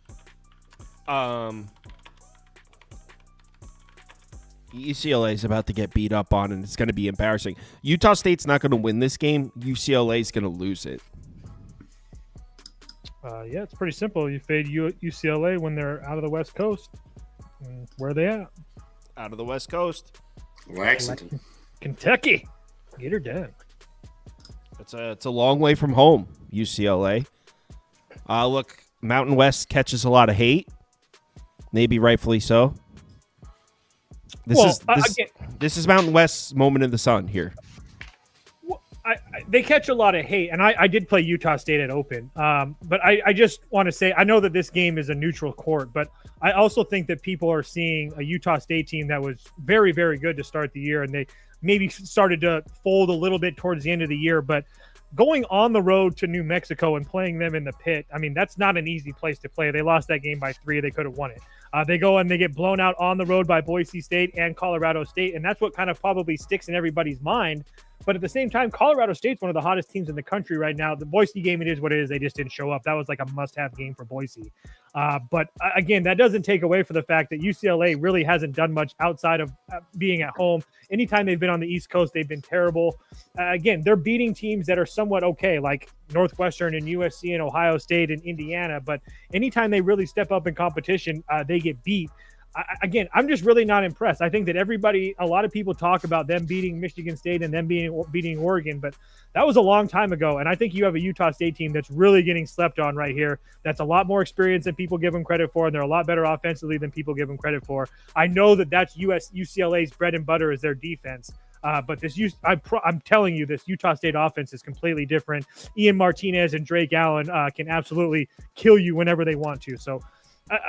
UCLA is about to get beat up on, and it's going to be embarrassing. Utah State's not going to win this game. UCLA is going to lose it. Yeah, it's pretty simple. You fade UCLA when they're out of the West Coast. Where are they at? Out of the West Coast. Lexington. Kentucky. Get her done. It's a long way from home, UCLA. Look, Mountain West catches a lot of hate. Maybe rightfully so. This is Mountain West's moment in the sun here. They catch a lot of hate, and I did play Utah State at Open. But I just want to say, I know that this game is a neutral court, but I also think that people are seeing a Utah State team that was very, very good to start the year, and they maybe started to fold a little bit towards the end of the year. But going on the road to New Mexico and playing them in the pit, I mean, that's not an easy place to play. They lost that game by 3. They could have won it. They go and they get blown out on the road by Boise State and Colorado State, and that's what kind of probably sticks in everybody's mind. But at the same time, Colorado State's one of the hottest teams in the country right now. The Boise game, it is what it is. They just didn't show up. That was like a must-have game for Boise. But again, that doesn't take away from the fact that UCLA really hasn't done much outside of being at home. Anytime they've been on the East Coast, they've been terrible. Again, they're beating teams that are somewhat okay, like Northwestern and USC and Ohio State and Indiana. But anytime they really step up in competition, they get beat. Again, I'm just really not impressed. I think that a lot of people talk about them beating Michigan State and them beating Oregon, but that was a long time ago. And I think you have a Utah State team that's really getting slept on right here. That's a lot more experience than people give them credit for, and they're a lot better offensively than people give them credit for. I know that that's UCLA's bread and butter is their defense. But I'm telling you, this Utah State offense is completely different. Ian Martinez and Drake Allen can absolutely kill you whenever they want to. So,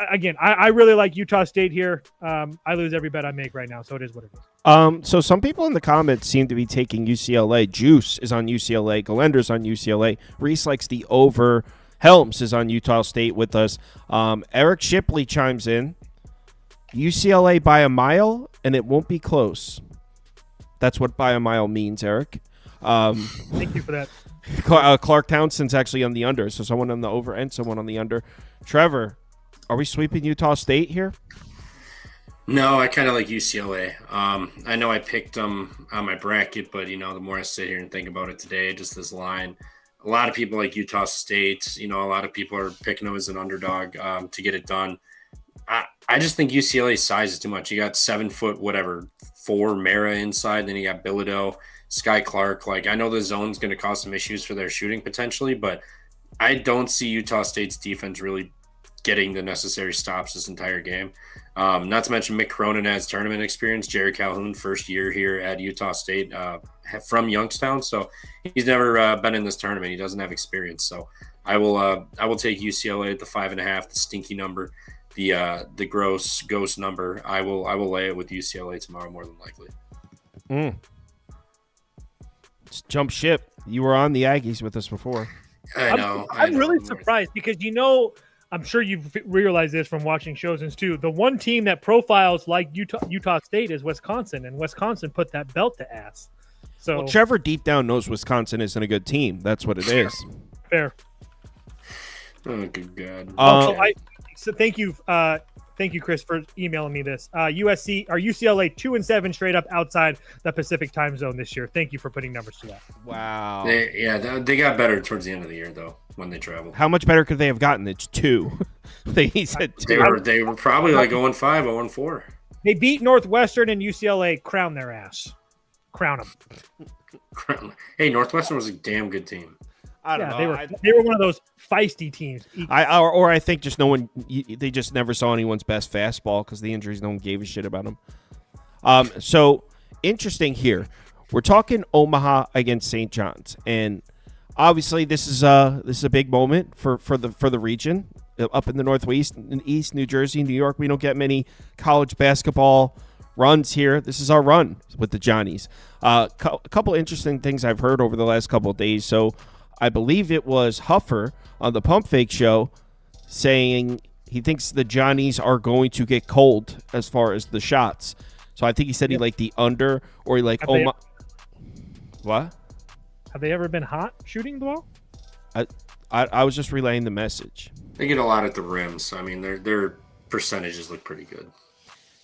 again, I really like Utah State here. I lose every bet I make right now, so it is what it is. So some people in the comments seem to be taking UCLA. Juice is on UCLA. Galender's on UCLA. Reese likes the over. Helms is on Utah State with us. Eric Shipley chimes in. UCLA by a mile, and it won't be close. That's what by a mile means, Eric. Thank you for that Clark Townsend's actually on the under, so someone on the over and someone on the under. Trevor, are we sweeping Utah State here? No, I kind of like UCLA. I know I picked them on my bracket, but, the more I sit here and think about it today, just this line, a lot of people like Utah State. A lot of people are picking them as an underdog to get it done. I just think UCLA's size is too much. You got 7 foot, 4 Mara inside. Then you got Bilodeau, Sky Clark. I know the zone's going to cause some issues for their shooting potentially, but I don't see Utah State's defense really getting the necessary stops this entire game. Not to mention Mick Cronin has tournament experience. Jerry Calhoun, first year here at Utah State from Youngstown. So he's never been in this tournament. He doesn't have experience. So I will take UCLA at the 5.5, the stinky number. The gross ghost number. I will lay it with UCLA tomorrow more than likely. Let's jump ship. You were on the Aggies with us before. I know. I'm really surprised because I'm sure you've realized this from watching shows and too. The one team that profiles like Utah State is Wisconsin, and Wisconsin put that belt to ass. So Trevor deep down knows Wisconsin isn't a good team. That's what it is. Fair. Oh, good God. So thank you, Chris, for emailing me this. UCLA 2-7 straight up outside the Pacific time zone this year. Thank you for putting numbers to that. Wow. They got better towards the end of the year though when they traveled. How much better could they have gotten? It's 2. He said 2. They were probably 0-5, 0-4. They beat Northwestern and UCLA. Crown their ass. Crown them. Hey, Northwestern was a damn good team. I don't know. They were one of those feisty teams. I think just they just never saw anyone's best fastball because the injuries, no one gave a shit about them. So interesting here. We're talking Omaha against St. John's, and obviously this is a big moment for the region up in the Northwest, in East New Jersey, New York. We don't get many college basketball runs here. This is our run with the Johnnies. A couple interesting things I've heard over the last couple of days. So I believe it was Huffer on the Pump Fake show saying he thinks the Johnnies are going to get cold as far as the shots. So I think he said he liked the under, or he liked Omaha. What? Have they ever been hot shooting the ball? I was just relaying the message. They get a lot at the rim, so I mean their percentages look pretty good.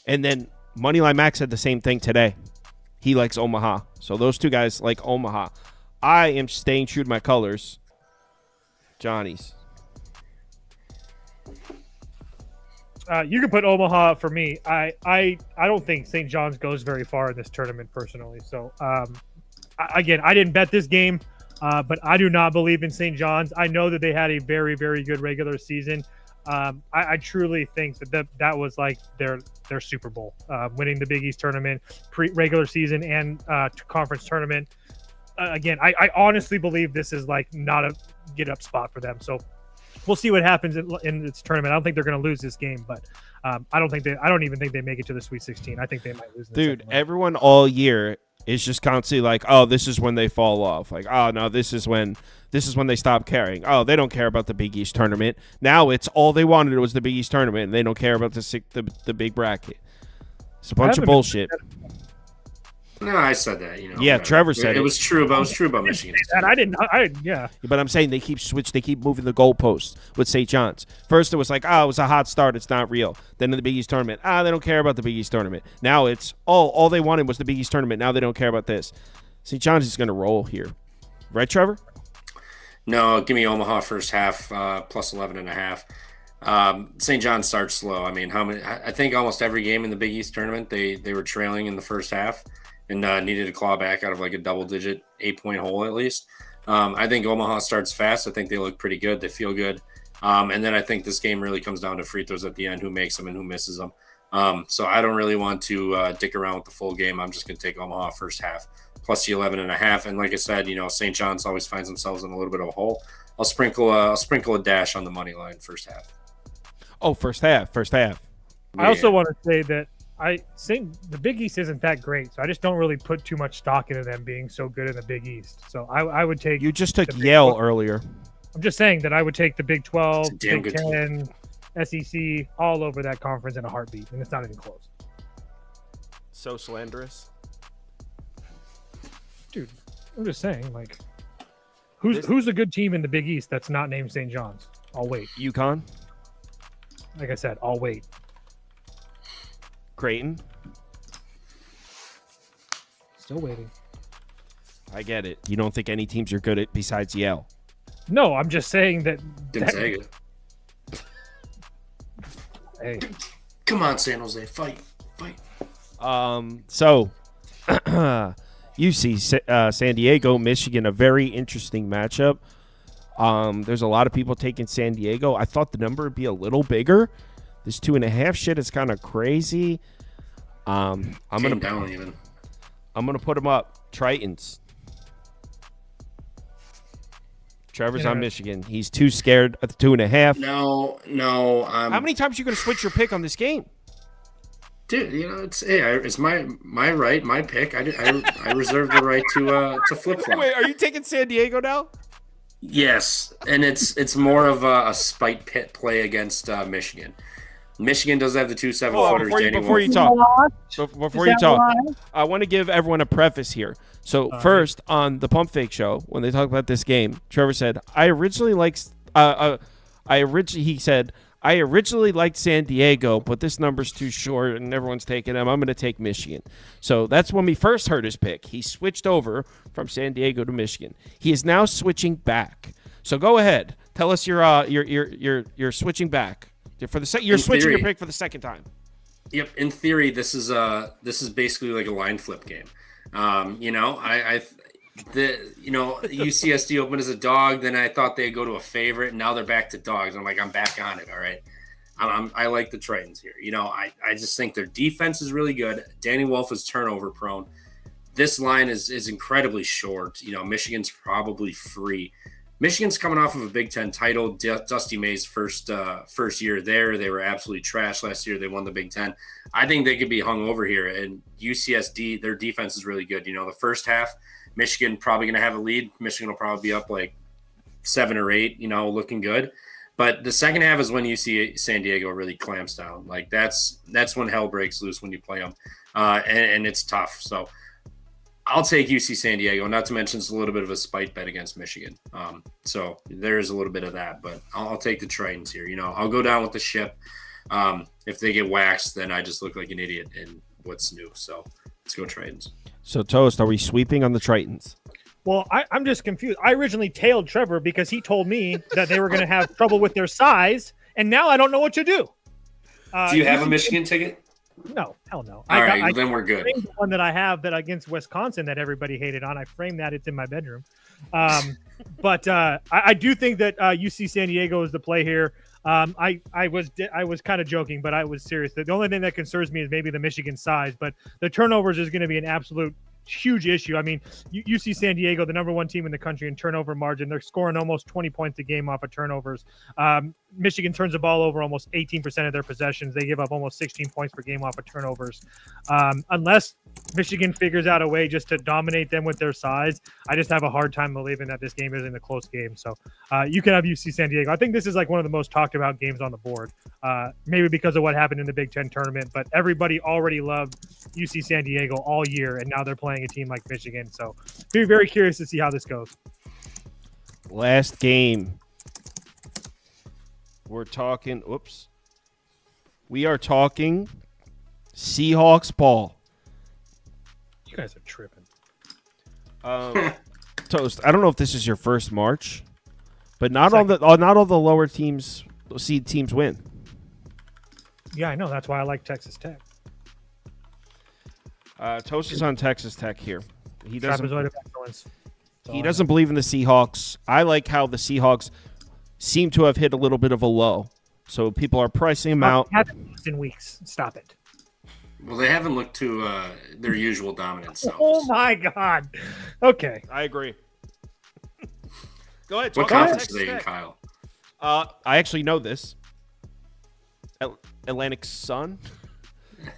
And then Moneyline Max said the same thing today. He likes Omaha. So those two guys like Omaha. I am staying true to my colors. Johnnies. You can put Omaha for me. I don't think St. John's goes very far in this tournament personally. So I didn't bet this game, but I do not believe in St. John's. I know that they had a very, very good regular season. I truly think that was like their Super Bowl, winning the Big East tournament, regular season and conference tournament. I honestly believe this is like not a get up spot for them. So we'll see what happens in this tournament. I don't think they're going to lose this game, but I don't even think they make it to the Sweet 16. I think they might lose. Dude, everyone all year is just constantly like, oh, this is when they fall off. Like, oh no, this is when they stop caring. Oh, they don't care about the Big East tournament. Now it's all they wanted was the Big East tournament, and they don't care about the big bracket. It's a bunch of bullshit. No, I said that. Yeah, Trevor said it. It was true about Michigan. And I didn't. Yeah. But I'm saying they keep moving the goalposts with St. John's. First, it was like, oh, it was a hot start. It's not real. Then in the Big East tournament, they don't care about the Big East tournament. Now it's, all they wanted was the Big East tournament. Now they don't care about this. St. John's is going to roll here. Right, Trevor? No, give me Omaha first half, plus 11.5. St. John starts slow. I mean, I think almost every game in the Big East tournament, they were trailing in the first half and needed to claw back out of like a double-digit 8-point hole at least. I think Omaha starts fast. I think they look pretty good. They feel good. And then I think this game really comes down to free throws at the end, who makes them and who misses them. So I don't really want to dick around with the full game. I'm just going to take Omaha first half, plus the 11.5. And like I said, St. John's always finds themselves in a little bit of a hole. I'll sprinkle a dash on the money line first half. Oh, first half. Yeah. I also want to say that I think the Big East isn't that great, so I just don't really put too much stock into them being so good in the Big East. So I would take. You just took Yale earlier. I'm just saying that I would take the Big 12, Big 10, SEC, all over that conference in a heartbeat, and it's not even close. So slanderous, dude. I'm just saying, like, Who's a good team in the Big East that's not named St. John's? I'll wait. UConn. Like I said, I'll wait. Creighton. Still waiting. I get it. You don't think any teams are good at besides Yale? No, I'm just saying that. Gonzaga. Hey, Come on, San Jose, fight. So UC San Diego, Michigan, a very interesting matchup. There's a lot of people taking San Diego. I thought the number would be a little bigger. This 2.5 shit is kind of crazy. I'm gonna put them up. Tritons. Trevor's on Michigan. He's too scared at the 2.5. No. How many times are you gonna switch your pick on this game? Dude, it's my right, my pick. I reserve the right to flip flop. Wait, are you taking San Diego now? Yes, and it's more of a spite pit play against Michigan. Michigan does have the 2 7-footers. Before you talk, I want to give everyone a preface here. So first, on the Pump Fake show, when they talked about this game, Trevor said, I originally liked San Diego, but this number's too short and everyone's taking him. I'm going to take Michigan. So that's when we first heard his pick. He switched over from San Diego to Michigan. He is now switching back. So go ahead. Tell us you're switching back. You're switching your pick for the second time. Yep. In theory, this is basically like a line flip game. UCSD opened as a dog, then I thought they'd go to a favorite, and now they're back to dogs. I'm like, I'm back on it. All right. I like the Tritons here. I just think their defense is really good. Danny Wolf is turnover prone. This line is incredibly short. Michigan's probably free. Michigan's coming off of a Big Ten title. Dusty May's first year there. They were absolutely trash last year. They won the Big Ten. I think they could be hung over here. And UCSD, their defense is really good. The first half, Michigan probably going to have a lead. Michigan will probably be up like 7 or 8, looking good. But the second half is when UC San Diego really clamps down. Like that's when hell breaks loose when you play them. And it's tough. So I'll take UC San Diego, not to mention it's a little bit of a spite bet against Michigan. So there is a little bit of that, but I'll take the Tritons here. I'll go down with the ship. If they get waxed, then I just look like an idiot in what's new. So let's go Tritons. So Toast, are we sweeping on the Tritons? Well, I'm just confused. I originally tailed Trevor because he told me that they were going to have trouble with their size, and now I don't know what to do. Do you have a Michigan ticket? No, hell no. All right, then we're good. The one that I have that against Wisconsin that everybody hated on, I framed that. It's in my bedroom. But I do think that UC San Diego is the play here. I was kind of joking, but I was serious. The only thing that concerns me is maybe the Michigan size, but the turnovers is going to be an absolute huge issue. I mean, UC San Diego, the number 1 team in the country in turnover margin. They're scoring almost 20 points a game off of turnovers. Michigan turns the ball over almost 18% of their possessions. They give up almost 16 points per game off of turnovers. Unless Michigan figures out a way just to dominate them with their size, I just have a hard time believing that this game isn't a close game. So you can have UC San Diego. I think this is like one of the most talked about games on the board, maybe because of what happened in the Big Ten tournament, but everybody already loved UC San Diego all year, and now they're playing a team like Michigan. So be very curious to see how this goes. Last game. We are talking Seahawks ball. You guys are tripping. Toast, I don't know if this is your first March, but not all the lower seed teams win. Yeah, I know. That's why I like Texas Tech. Toast is on Texas Tech here. He doesn't Trapezoid believe in the Seahawks. I like how the Seahawks seem to have hit a little bit of a low. So people are pricing them out. In weeks. Stop it. Well, they haven't looked to their usual dominance. Oh, my God. Okay. I agree. Go ahead. What conference are they in, Kyle? I actually know this. Atlantic Sun?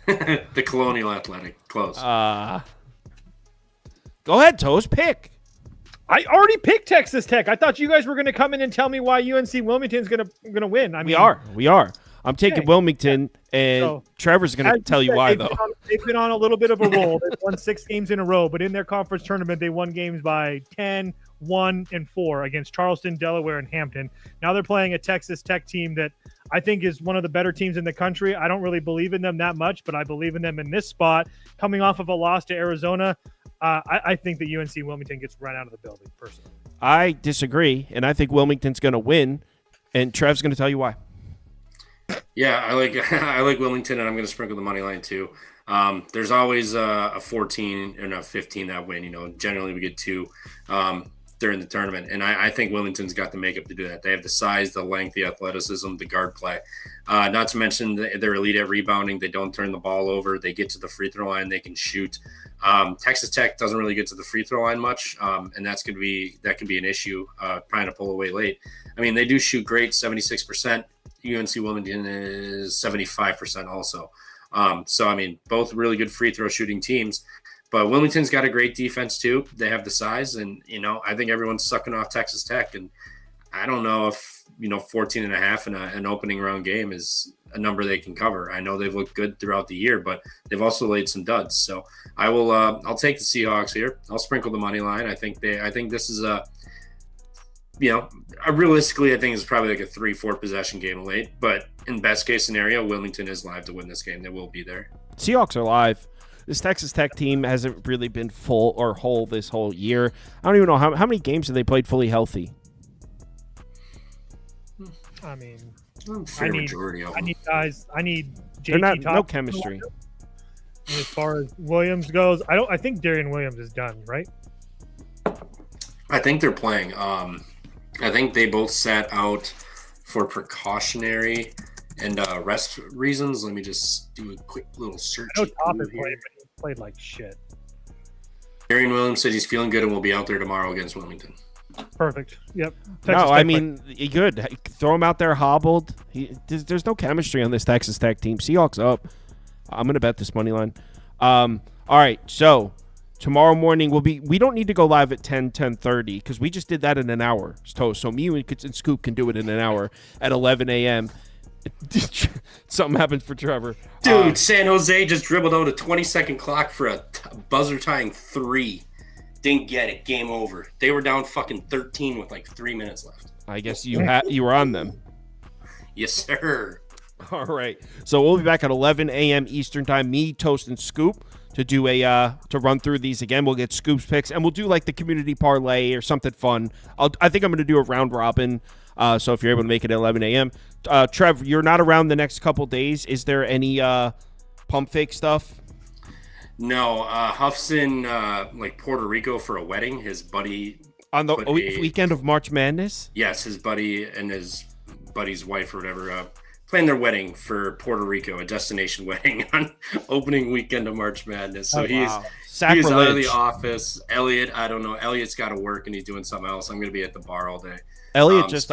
The Colonial Athletic. Close. Go ahead, Toast. Pick. I already picked Texas Tech. I thought you guys were going to come in and tell me why UNC Wilmington's going to win. I mean, we are. I'm taking Wilmington, and Trevor's going to tell you why, though. They've been on a little bit of a roll. They've won 6 games in a row, but in their conference tournament, they won games by 10, 1-4 against Charleston, Delaware, and Hampton. Now they're playing a Texas Tech team that I think is one of the better teams in the country. I don't really believe in them that much, but I believe in them in this spot. Coming off of a loss to Arizona, I think that UNC Wilmington gets run out of the building, personally. I disagree, and I think Wilmington's going to win, and Trev's going to tell you why. Yeah, I like Wilmington, and I'm going to sprinkle the money line too. There's always a 14 or not 15 that win. Generally we get 2 during the tournament, and I think Wilmington's got the makeup to do that. They have the size, the length, the athleticism, the guard play. Not to mention they're elite at rebounding. They don't turn the ball over. They get to the free throw line. They can shoot. Texas Tech doesn't really get to the free throw line much, and that could be an issue trying to pull away late. I mean, they do shoot great, 76%. UNC Wilmington is 75% also. So, I mean, both really good free throw shooting teams. But Wilmington's got a great defense, too. They have the size. And, I think everyone's sucking off Texas Tech. And I don't know if, 14.5 in an opening round game is a number they can cover. I know they've looked good throughout the year, but they've also laid some duds. So I'll take the Seahawks here. I'll sprinkle the money line. I think this is realistically, I think it's probably like a 3-4 possession game late. But in best case scenario, Wilmington is live to win this game. They will be there. Seahawks are live. This Texas Tech team hasn't really been full or whole this whole year. I don't even know how many games have they played fully healthy. I mean, majority of them. I need guys. I need They're JT no chemistry. And as far as Williams goes, I think Darian Williams is done, right? I think they're playing. I think they both sat out for precautionary and rest reasons. Let me just do a quick little search. I know Toppin played, but he played like shit. Darian Williams said he's feeling good and will be out there tomorrow against Wilmington. Perfect. Yep. Good. Throw him out there hobbled. There's no chemistry on this Texas Tech team. Seahawks up. I'm going to bet this money line. All right, so tomorrow morning we don't need to go live at 10:30 because we just did that in an hour. So me and Scoop can do it in an hour at 11 a.m. Something happened for Trevor. Dude, San Jose just dribbled out a 20-second clock for a buzzer-tying 3. Didn't get it. Game over. They were down fucking 13 with like 3 minutes left. I guess you were on them. Yes, sir. All right. So we'll be back at 11 a.m. Eastern time. Me, Toast, and Scoop to do to run through these again. We'll get Scoop's picks, and we'll do like the community parlay or something fun. I think I'm going to do a round robin. So if you're able to make it at 11 a.m. Trev, you're not around the next couple days. Is there any pump fake stuff? No, Huff's in like Puerto Rico for a wedding. His buddy on the weekend of March Madness. Yes, his buddy and his buddy's wife or whatever planned their wedding for Puerto Rico, a destination wedding on opening weekend of March Madness. So he's out of the office. Elliot, I don't know. Elliot's got to work and he's doing something else. I'm going to be at the bar all day. Elliot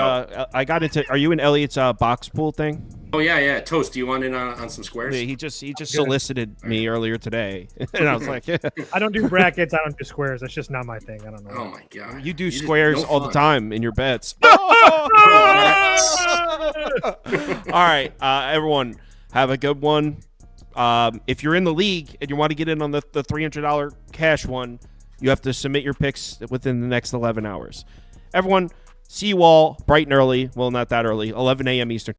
I got into. Are you in Elliot's box pool thing? Oh yeah. Toast, do you want in on some squares? Yeah, he just solicited me earlier today, and I was like, I don't do brackets. I don't do squares. That's just not my thing. I don't know. Oh my god, you do squares all the time in your bets. All right, everyone, have a good one. If you're in the league and you want to get in on the $300 cash one, you have to submit your picks within the next 11 hours. Everyone, see you all bright and early. Well, not that early. 11 a.m. Eastern.